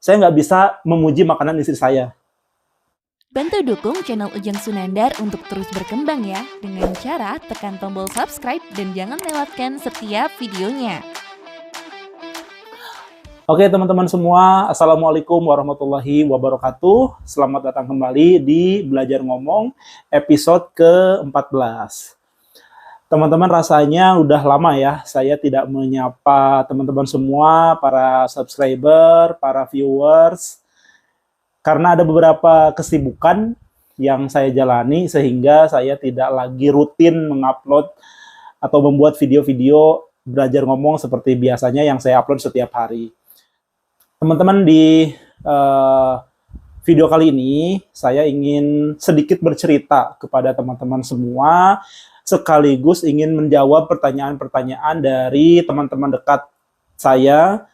saya nggak bisa memuji makanan istri saya. Bantu dukung channel Ujang Sunandar untuk terus berkembang ya, dengan cara tekan tombol subscribe dan jangan lewatkan setiap videonya. Oke teman-teman semua, Assalamualaikum warahmatullahi wabarakatuh. Selamat datang kembali di Belajar Ngomong episode ke-14. Teman-teman, rasanya udah lama ya saya tidak menyapa teman-teman semua, para subscriber, para viewers, karena ada beberapa kesibukan yang saya jalani sehingga saya tidak lagi rutin mengupload atau membuat video-video belajar ngomong seperti biasanya yang saya upload setiap hari. Teman-teman, di video kali ini saya ingin sedikit bercerita kepada teman-teman semua, sekaligus ingin menjawab pertanyaan-pertanyaan dari teman-teman dekat saya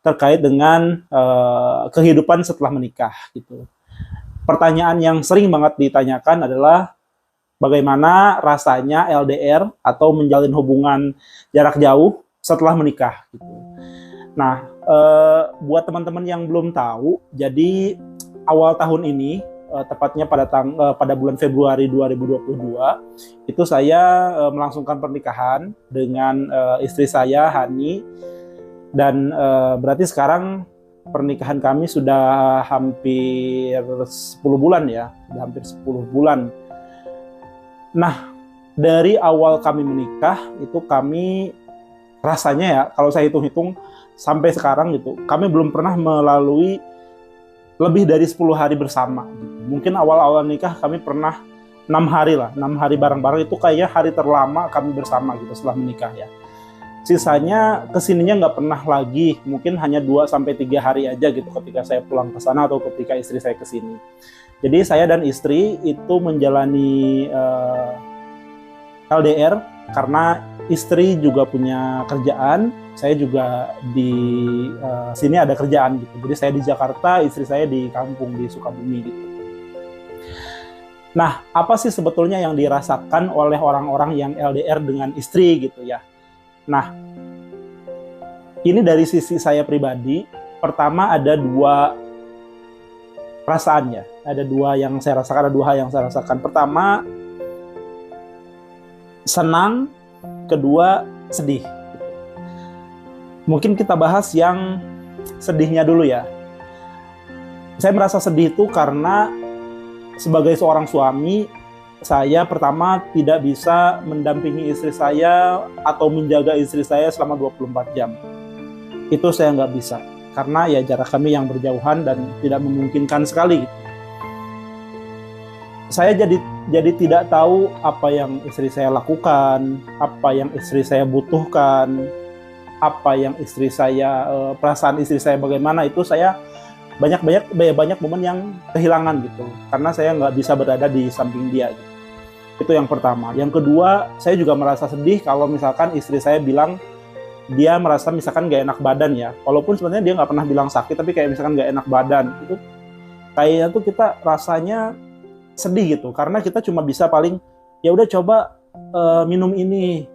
terkait dengan kehidupan setelah menikah gitu. Pertanyaan yang sering banget ditanyakan adalah bagaimana rasanya LDR atau menjalin hubungan jarak jauh setelah menikah gitu. Nah, buat teman-teman yang belum tahu, jadi awal tahun ini, tepatnya pada bulan Februari 2022, itu saya melangsungkan pernikahan dengan istri saya, Hani. Dan berarti sekarang pernikahan kami sudah hampir 10 bulan ya, sudah hampir 10 bulan. Nah, dari awal kami menikah itu kami rasanya ya, kalau saya hitung-hitung sampai sekarang gitu, kami belum pernah melalui lebih dari 10 hari bersama. Mungkin awal-awal nikah kami pernah 6 hari lah, 6 hari bareng-bareng, itu kayaknya hari terlama kami bersama gitu setelah menikah ya. Sisanya kesininya nggak pernah lagi, mungkin hanya 2-3 hari aja gitu ketika saya pulang ke sana atau ketika istri saya kesini. Jadi saya dan istri itu menjalani LDR karena istri juga punya kerjaan, saya juga di sini ada kerjaan gitu. Jadi saya di Jakarta, istri saya di kampung di Sukabumi gitu. Nah, apa sih sebetulnya yang dirasakan oleh orang-orang yang LDR dengan istri gitu ya? Nah, ini dari sisi saya pribadi, pertama ada 2 perasaan ya. Ada 2 yang saya rasakan, ada 2 hal yang saya rasakan. Pertama, senang, kedua, sedih. Mungkin kita bahas yang sedihnya dulu ya. Saya merasa sedih itu karena sebagai seorang suami, saya pertama tidak bisa mendampingi istri saya atau menjaga istri saya selama 24 jam. Itu saya nggak bisa, karena ya jarak kami yang berjauhan dan tidak memungkinkan sekali. Saya jadi tidak tahu apa yang istri saya lakukan, apa yang istri saya butuhkan, apa yang istri saya, perasaan istri saya bagaimana, itu saya banyak momen yang kehilangan gitu, karena saya nggak bisa berada di samping dia gitu. Itu yang pertama. Yang kedua, saya juga merasa sedih kalau misalkan istri saya bilang dia merasa misalkan gak enak badan ya, walaupun sebenarnya dia nggak pernah bilang sakit, tapi kayak misalkan gak enak badan, itu kayaknya tuh kita rasanya sedih gitu, karena kita cuma bisa paling ya udah coba minum ini,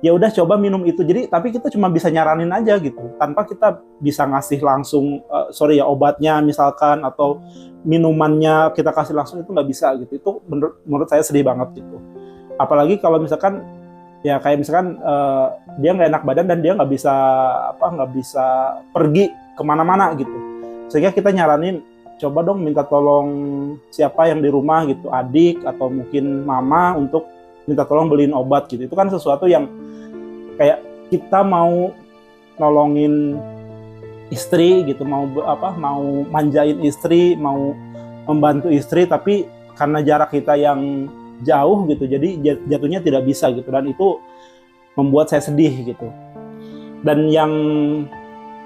ya udah coba minum itu. Jadi tapi kita cuma bisa nyaranin aja gitu, tanpa kita bisa ngasih langsung obatnya misalkan atau minumannya kita kasih langsung, itu nggak bisa gitu. Itu menurut saya sedih banget gitu. Apalagi kalau misalkan ya kayak misalkan dia nggak enak badan dan dia nggak bisa pergi kemana-mana gitu, sehingga kita nyaranin coba dong minta tolong siapa yang di rumah gitu, adik atau mungkin mama, untuk minta tolong beliin obat gitu. Itu kan sesuatu yang kayak kita mau nolongin istri gitu, mau manjain istri, mau membantu istri, tapi karena jarak kita yang jauh gitu, jadi jatuhnya tidak bisa gitu, dan itu membuat saya sedih gitu. Dan yang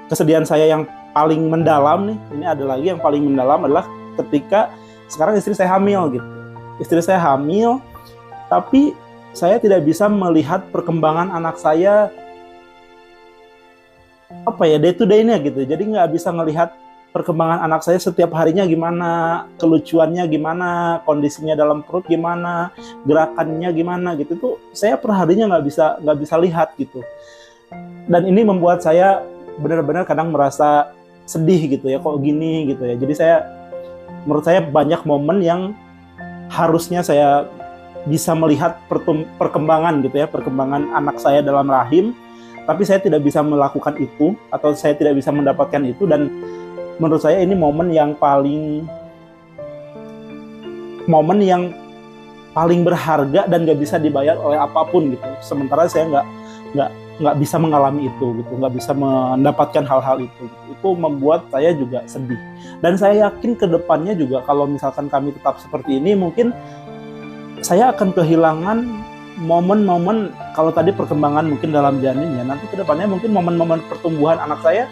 kesedihan saya yang paling mendalam nih, ini ada lagi yang paling mendalam adalah ketika sekarang istri saya hamil gitu. Istri saya hamil, tapi saya tidak bisa melihat perkembangan anak saya day to day-nya gitu. Jadi nggak bisa melihat perkembangan anak saya setiap harinya gimana, kelucuannya gimana, kondisinya dalam perut gimana, gerakannya gimana gitu. Itu saya per harinya nggak bisa lihat gitu. Dan ini membuat saya benar-benar kadang merasa sedih gitu ya, kok gini gitu ya. Jadi menurut saya banyak momen yang harusnya saya bisa melihat perkembangan gitu ya, perkembangan anak saya dalam rahim, tapi saya tidak bisa melakukan itu atau saya tidak bisa mendapatkan itu. Dan menurut saya ini momen yang paling berharga dan nggak bisa dibayar oleh apapun gitu. Sementara saya nggak bisa mengalami itu gitu, nggak bisa mendapatkan hal-hal itu. Itu membuat saya juga sedih. Dan saya yakin kedepannya juga kalau misalkan kami tetap seperti ini, mungkin saya akan kehilangan momen-momen, kalau tadi perkembangan mungkin dalam janin ya, nanti kedepannya mungkin momen-momen pertumbuhan anak saya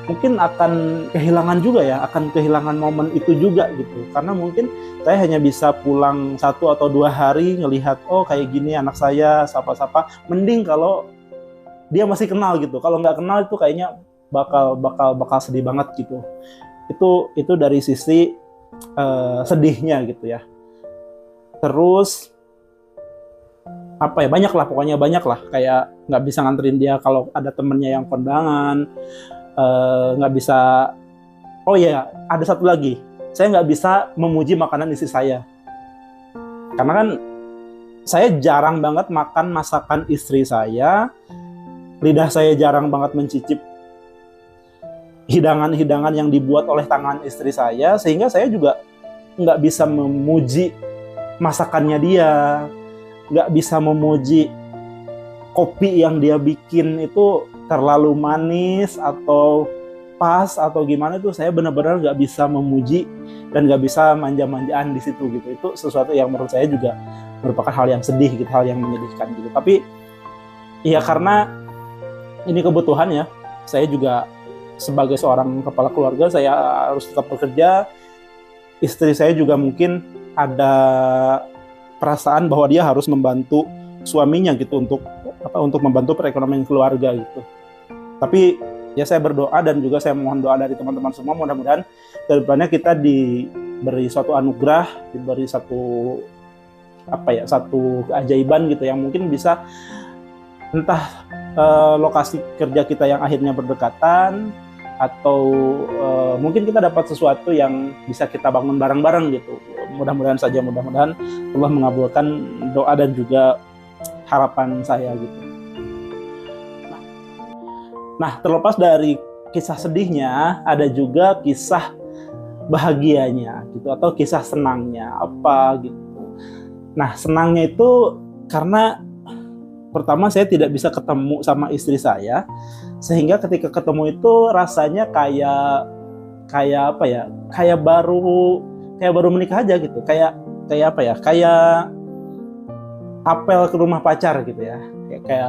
mungkin akan kehilangan juga ya, akan kehilangan momen itu juga gitu. Karena mungkin saya hanya bisa pulang 1 atau 2 hari ngelihat, oh kayak gini anak saya, sapa-sapa. Mending kalau dia masih kenal gitu. Kalau nggak kenal itu kayaknya bakal sedih banget gitu. Itu dari sisi sedihnya gitu ya. Terus apa ya, banyak lah kayak nggak bisa nganterin dia kalau ada temennya yang kondangan, nggak bisa. Oh iya, ada satu lagi, saya nggak bisa memuji makanan istri saya karena kan saya jarang banget makan masakan istri saya. Lidah saya jarang banget mencicip hidangan-hidangan yang dibuat oleh tangan istri saya, sehingga saya juga nggak bisa memuji masakannya dia, nggak bisa memuji kopi yang dia bikin itu terlalu manis atau pas atau gimana. Itu saya benar-benar nggak bisa memuji dan nggak bisa manja-manjaan di situ gitu. Itu sesuatu yang menurut saya juga merupakan hal yang sedih gitu, hal yang menyedihkan gitu. Tapi ya karena ini kebutuhan ya, saya juga sebagai seorang kepala keluarga saya harus tetap bekerja. Istri saya juga mungkin ada perasaan bahwa dia harus membantu suaminya gitu untuk membantu perekonomian keluarga gitu. Tapi ya saya berdoa dan juga saya mohon doa dari teman-teman semua, mudah-mudahan kedepannya kita diberi suatu anugerah, diberi satu keajaiban gitu yang mungkin bisa, entah lokasi kerja kita yang akhirnya berdekatan, atau mungkin kita dapat sesuatu yang bisa kita bangun bareng-bareng gitu. Mudah-mudahan Allah mengabulkan doa dan juga harapan saya gitu. Nah, terlepas dari kisah sedihnya, ada juga kisah bahagianya gitu, atau kisah senangnya apa gitu. Nah, senangnya itu karena pertama saya tidak bisa ketemu sama istri saya, sehingga ketika ketemu itu rasanya kayak baru menikah aja gitu, kayak apel ke rumah pacar gitu ya. Kayak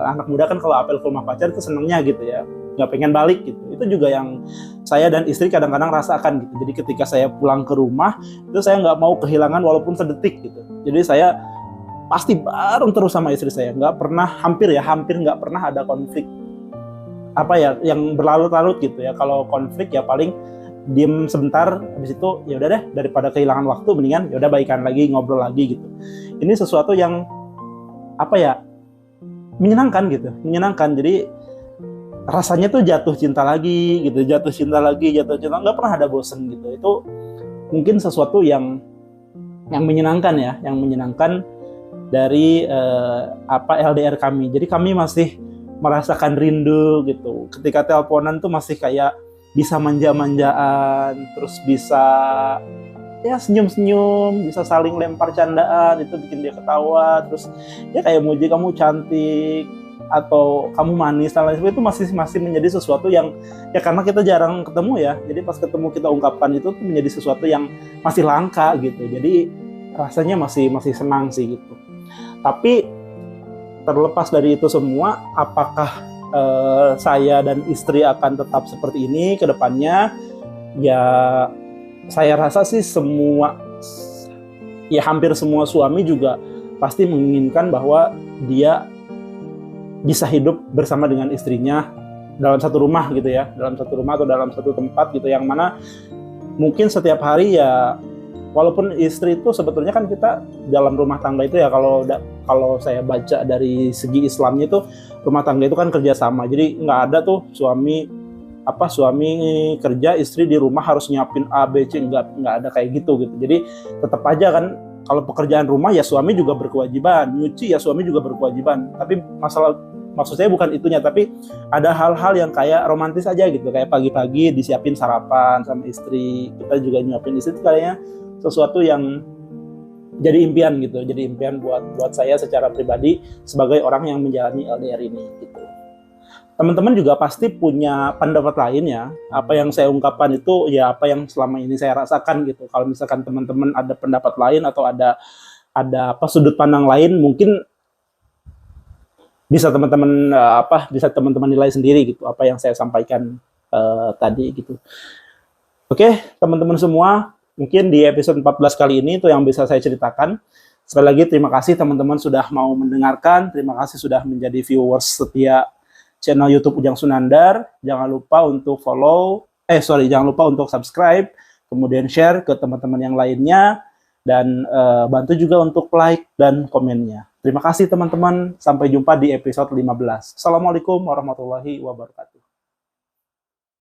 anak muda kan kalau apel ke rumah pacar itu senengnya gitu ya, nggak pengen balik gitu. Itu juga yang saya dan istri kadang-kadang rasakan gitu. Jadi ketika saya pulang ke rumah itu saya nggak mau kehilangan walaupun sedetik gitu. Jadi saya pasti bareng terus sama istri saya, hampir nggak pernah ada konflik yang berlarut-larut gitu ya. Kalau konflik ya paling diem sebentar, habis itu ya udah deh, daripada kehilangan waktu mendingan ya udah baikan lagi, ngobrol lagi gitu. Ini sesuatu yang menyenangkan. Jadi rasanya tuh jatuh cinta lagi, nggak pernah ada bosen gitu. Itu mungkin sesuatu yang menyenangkan ya, yang menyenangkan dari LDR kami. Jadi kami masih merasakan rindu gitu. Ketika teleponan tuh masih kayak bisa manja-manjaan, terus bisa ya senyum-senyum, bisa saling lempar candaan, itu bikin dia ketawa, terus ya kayak muji kamu cantik atau kamu manis, dan lain sebagainya. Itu masih menjadi sesuatu yang ya karena kita jarang ketemu ya. Jadi pas ketemu kita ungkapkan itu tuh menjadi sesuatu yang masih langka gitu. Jadi rasanya masih senang sih gitu. Tapi terlepas dari itu semua, apakah saya dan istri akan tetap seperti ini ke depannya? Ya saya rasa sih hampir semua suami juga pasti menginginkan bahwa dia bisa hidup bersama dengan istrinya dalam satu rumah gitu ya, dalam satu rumah atau dalam satu tempat gitu, yang mana mungkin setiap hari ya, walaupun istri itu sebetulnya kan kita dalam rumah tangga itu ya, kalau saya baca dari segi Islamnya itu rumah tangga itu kan kerjasama. Jadi nggak ada tuh suami suami kerja, istri di rumah harus nyiapin A, B, C, nggak ada kayak gitu. Jadi tetap aja kan, kalau pekerjaan rumah ya suami juga berkewajiban, nyuci ya suami juga berkewajiban. Tapi maksud saya bukan itunya, tapi ada hal-hal yang kayak romantis aja gitu, kayak pagi-pagi disiapin sarapan sama istri, kita juga nyuapin istri, itu kayaknya sesuatu yang jadi impian gitu, jadi impian buat saya secara pribadi sebagai orang yang menjalani LDR ini gitu. Teman-teman juga pasti punya pendapat lain ya. Apa yang saya ungkapkan itu ya apa yang selama ini saya rasakan gitu. Kalau misalkan teman-teman ada pendapat lain atau ada sudut pandang lain, mungkin bisa teman-teman nilai sendiri gitu apa yang saya sampaikan tadi gitu. Oke, teman-teman semua, mungkin di episode 14 kali ini itu yang bisa saya ceritakan. Sekali lagi terima kasih teman-teman sudah mau mendengarkan, terima kasih sudah menjadi viewers setia channel YouTube Ujang Sunandar. Jangan lupa untuk subscribe, kemudian share ke teman-teman yang lainnya, dan bantu juga untuk like dan komennya. Terima kasih teman-teman, sampai jumpa di episode 15. Assalamualaikum warahmatullahi wabarakatuh.